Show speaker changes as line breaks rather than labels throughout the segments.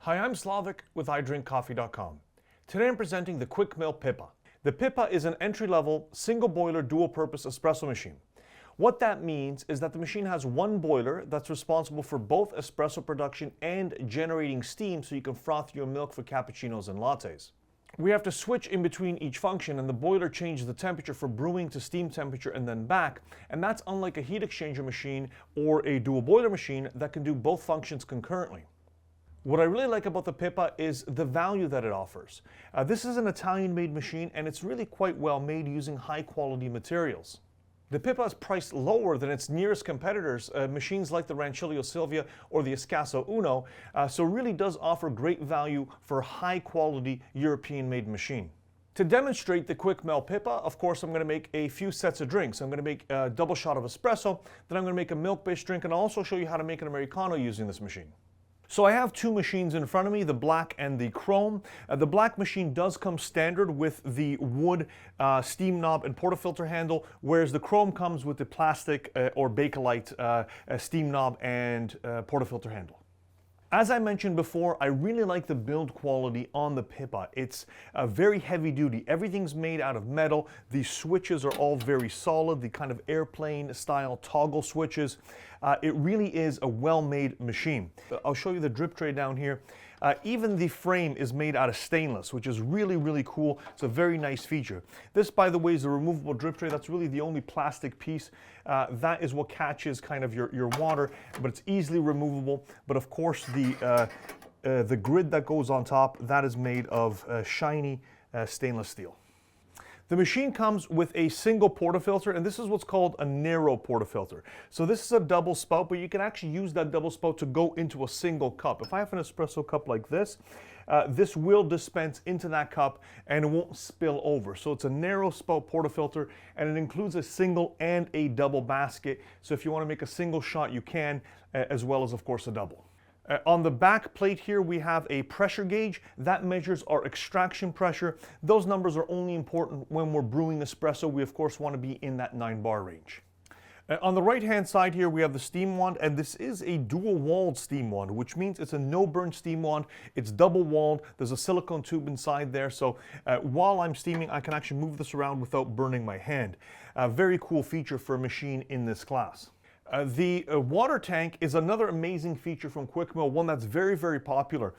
Hi, I'm Slavik with iDrinkCoffee.com. Today I'm presenting the Quickmill Pippa. The Pippa is an entry-level, single-boiler, dual-purpose espresso machine. What that means is that the machine has one boiler that's responsible for both espresso production and generating steam so you can froth your milk for cappuccinos and lattes. We have to switch in between each function, and the boiler changes the temperature for brewing to steam temperature and then back, and that's unlike a heat exchanger machine or a dual boiler machine that can do both functions concurrently. What I really like about the Pippa is the value that it offers. This is an Italian-made machine, and it's really quite well made using high-quality materials. The Pippa is priced lower than its nearest competitors, machines like the Rancilio Silvia or the Ascaso Uno, so really does offer great value for a high-quality European-made machine. To demonstrate the Quickmill Pippa, of course, I'm going to make a few sets of drinks. I'm going to make a double shot of espresso, then I'm going to make a milk-based drink, and I'll also show you how to make an Americano using this machine. So I have two machines in front of me, the black and the chrome. The black machine does come standard with the wood steam knob and portafilter handle, whereas the chrome comes with the plastic or Bakelite steam knob and portafilter handle. As I mentioned before, I really like the build quality on the Pippa. It's very heavy duty. Everything's made out of metal. The switches are all very solid, the kind of airplane style toggle switches. It really is a well-made machine. I'll show you the drip tray down here. Even the frame is made out of stainless, which is really, really cool. It's a very nice feature. This, by the way, is a removable drip tray. That's really the only plastic piece. That is what catches kind of your water, but it's easily removable. But of course, the grid that goes on top, that is made of shiny stainless steel. The machine comes with a single portafilter, and this is what's called a narrow portafilter. So this is a double spout, but you can actually use that double spout to go into a single cup. If I have an espresso cup like this, this will dispense into that cup and it won't spill over. So it's a narrow spout portafilter, and it includes a single and a double basket. So if you want to make a single shot, you can, as well as, of course, a double. On the back plate here, we have a pressure gauge that measures our extraction pressure. Those numbers are only important when we're brewing espresso. We, of course, want to be in that 9 bar range. On the right-hand side here, we have the steam wand, and this is a dual-walled steam wand, which means it's a no-burn steam wand. It's double-walled. There's a silicone tube inside there, so while I'm steaming, I can actually move this around without burning my hand. A very cool feature for a machine in this class. The water tank is another amazing feature from Quickmill, one that's very, very popular.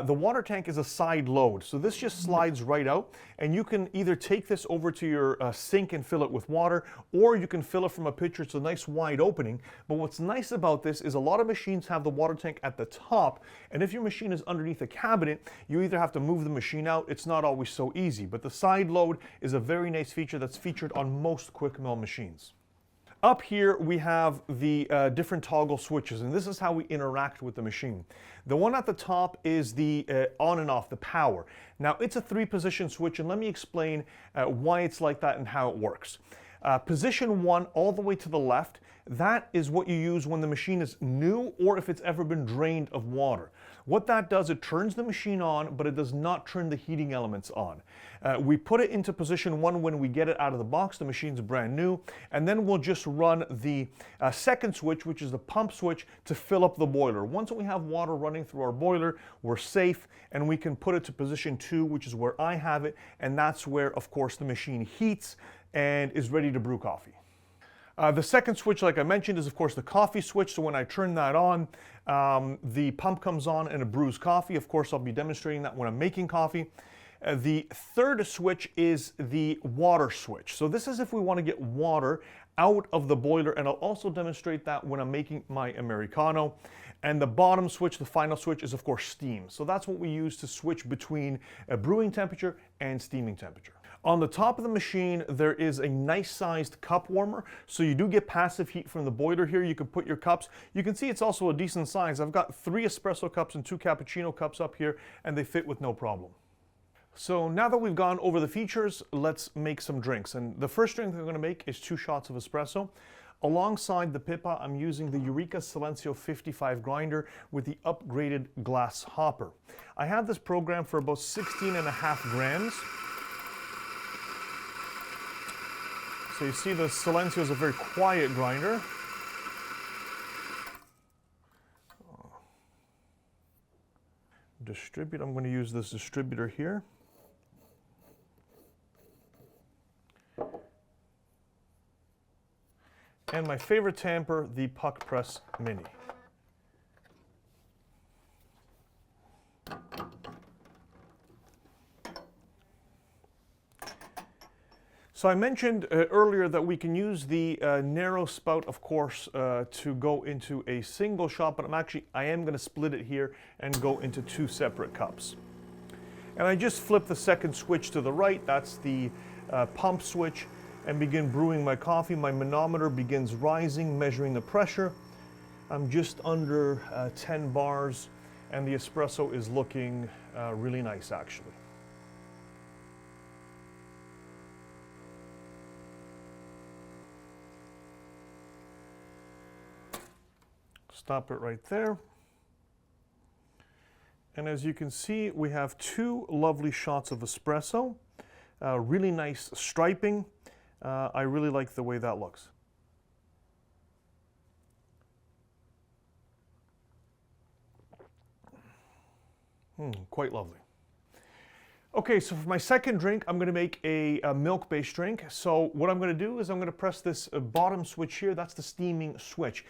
The water tank is a side load, so this just slides right out, and you can either take this over to your sink and fill it with water, or you can fill it from a pitcher. It's a nice wide opening, but what's nice about this is a lot of machines have the water tank at the top, and if your machine is underneath a cabinet, you either have to move the machine out. It's not always so easy, but the side load is a very nice feature that's featured on most Quickmill machines. Up here we have the different toggle switches, and this is how we interact with the machine. The one at the top is the on and off, the power. Now it's a 3-position switch, and let me explain why it's like that and how it works. Position 1 all the way to the left, that is what you use when the machine is new or if it's ever been drained of water. What that does, it turns the machine on, but it does not turn the heating elements on. We put it into position 1 when we get it out of the box. The machine's brand new, and then we'll just run the second switch, which is the pump switch, to fill up the boiler. Once we have water running through our boiler, we're safe, and we can put it to position 2, which is where I have it, and that's where, of course, the machine heats and is ready to brew coffee. The second switch, like I mentioned, is of course the coffee switch. So when I turn that on, the pump comes on and it brews coffee. Of course, I'll be demonstrating that when I'm making coffee. The third switch is the water switch. So this is if we want to get water out of the boiler, and I'll also demonstrate that when I'm making my Americano. And the bottom switch, the final switch, is of course steam. So that's what we use to switch between a brewing temperature and steaming temperature. On the top of the machine, there is a nice sized cup warmer. So you do get passive heat from the boiler here. You can put your cups. You can see it's also a decent size. I've got 3 espresso cups and 2 cappuccino cups up here, and they fit with no problem. So now that we've gone over the features, let's make some drinks. And the first drink I'm going to make is 2 shots of espresso. Alongside the Pippa, I'm using the Eureka Silenzio 55 grinder with the upgraded glass hopper. I have this programmed for about 16.5 grams. So you see the Silenzio is a very quiet grinder. distribute. I'm going to use this distributor here. And my favorite tamper, the Puck Press Mini. So I mentioned earlier that we can use the narrow spout, of course, to go into a single shot, but I am going to split it here and go into 2 separate cups. And I just flip the second switch to the right, that's the pump switch, and begin brewing my coffee. My manometer begins rising, measuring the pressure. I'm just under 10 bars, and the espresso is looking really nice, actually. Stop it right there. And as you can see, we have 2 lovely shots of espresso. Really nice striping. I really like the way that looks. Quite lovely. Okay, so for my second drink, I'm going to make a milk-based drink. So what I'm going to do is I'm going to press this bottom switch here. That's the steaming switch.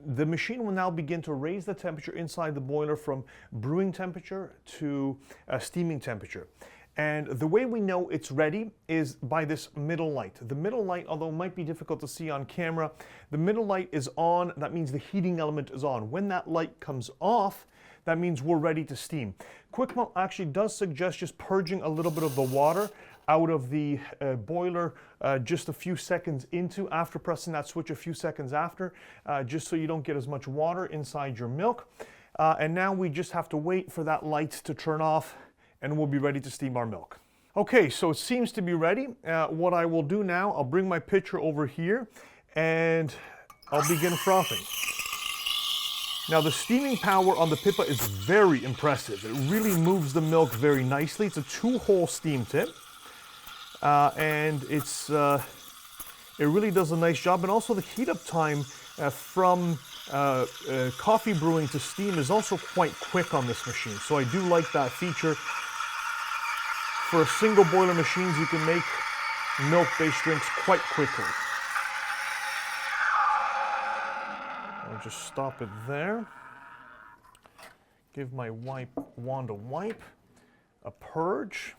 The machine will now begin to raise the temperature inside the boiler from brewing temperature to steaming temperature. And the way we know it's ready is by this middle light. The middle light, although it might be difficult to see on camera, the middle light is on. That means the heating element is on. When that light comes off, that means we're ready to steam. Quickmill actually does suggest just purging a little bit of the water out of the boiler just a few seconds after pressing that switch, a few seconds after, just so you don't get as much water inside your milk. And now we just have to wait for that light to turn off, and we'll be ready to steam our milk. Okay, so it seems to be ready. What I will do now, I'll bring my pitcher over here and I'll begin frothing. Now the steaming power on the Pippa is very impressive. It really moves the milk very nicely. It's a 2-hole steam tip. And it really does a nice job. And also the heat up time from coffee brewing to steam is also quite quick on this machine. So I do like that feature. For single boiler machines, you can make milk-based drinks quite quickly. I'll just stop it there. Give my wand a wipe, a purge.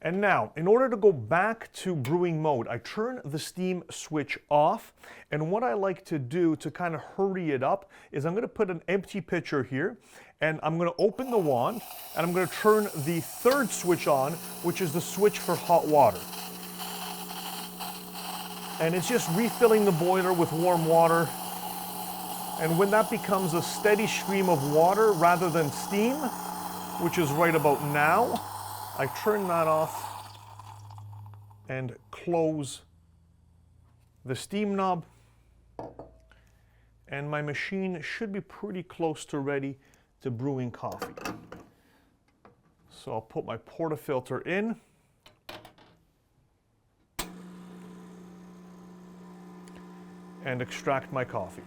And now, in order to go back to brewing mode, I turn the steam switch off. And what I like to do to kind of hurry it up is I'm going to put an empty pitcher here, and I'm going to open the wand, and I'm going to turn the third switch on, which is the switch for hot water. And it's just refilling the boiler with warm water. And when that becomes a steady stream of water rather than steam, which is right about now, I turn that off and close the steam knob, and my machine should be pretty close to ready to brewing coffee. So I'll put my portafilter in, and extract my coffee.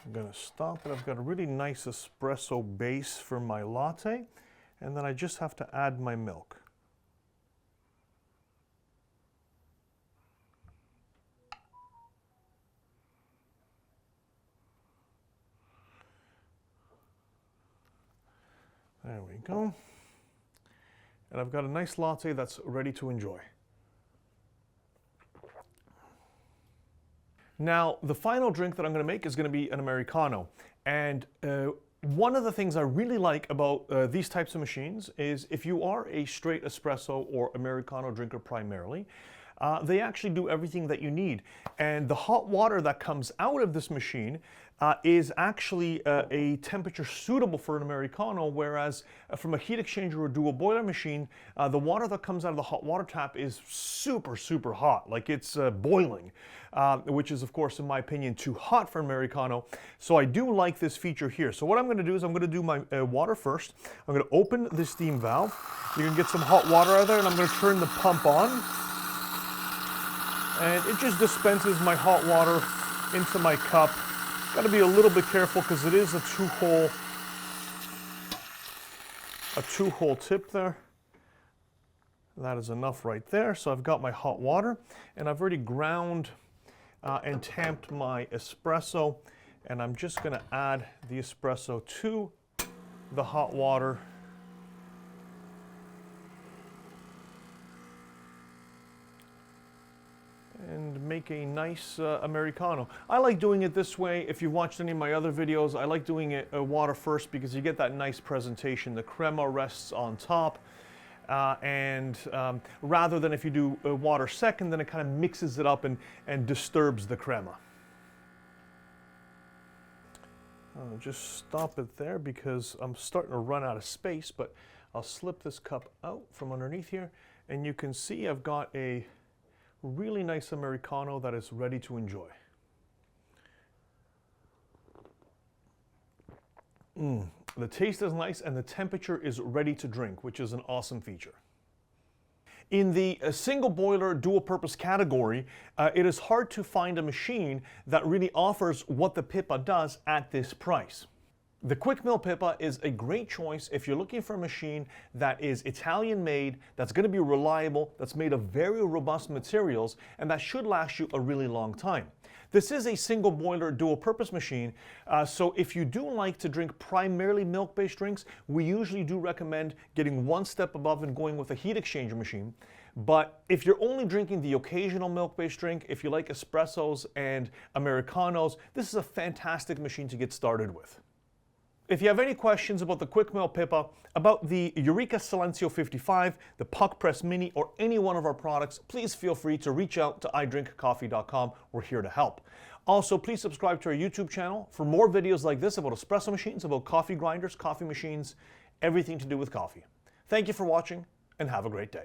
I'm going to stop it. I've got a really nice espresso base for my latte, and then I just have to add my milk. There we go. And I've got a nice latte that's ready to enjoy. Now, the final drink that I'm going to make is going to be an Americano. And one of the things I really like about these types of machines is if you are a straight espresso or Americano drinker primarily, they actually do everything that you need. And the hot water that comes out of this machine is actually a temperature suitable for an Americano, whereas from a heat exchanger or dual boiler machine, the water that comes out of the hot water tap is super, super hot, like it's boiling, which is, of course, in my opinion, too hot for an Americano. So I do like this feature here. So what I'm going to do is I'm going to do my water first. I'm going to open the steam valve. You can get some hot water out of there, and I'm going to turn the pump on. And it just dispenses my hot water into my cup. Got to be a little bit careful because it is a two-hole tip there. That is enough right there. So I've got my hot water, and I've already ground and tamped my espresso, and I'm just going to add the espresso to the hot water. And make a nice Americano. I like doing it this way. If you've watched any of my other videos, I like doing it water first because you get that nice presentation. The crema rests on top. Rather than if you do water second, then it kind of mixes it up and disturbs the crema. I'll just stop it there because I'm starting to run out of space, but I'll slip this cup out from underneath here, and you can see I've got a really nice Americano that is ready to enjoy. The taste is nice and the temperature is ready to drink, which is an awesome feature. In the single boiler dual purpose category, it is hard to find a machine that really offers what the Pippa does at this price. The Quickmill Pippa is a great choice if you're looking for a machine that is Italian made, that's going to be reliable, that's made of very robust materials, and that should last you a really long time. This is a single boiler dual purpose machine, so if you do like to drink primarily milk-based drinks, we usually do recommend getting one step above and going with a heat exchanger machine. But if you're only drinking the occasional milk-based drink, if you like espressos and Americanos, this is a fantastic machine to get started with. If you have any questions about the Quickmill Pippa, about the Eureka Silenzio 55, the Puck Press Mini, or any one of our products, please feel free to reach out to idrinkcoffee.com. We're here to help. Also, please subscribe to our YouTube channel for more videos like this about espresso machines, about coffee grinders, coffee machines, everything to do with coffee. Thank you for watching, and have a great day.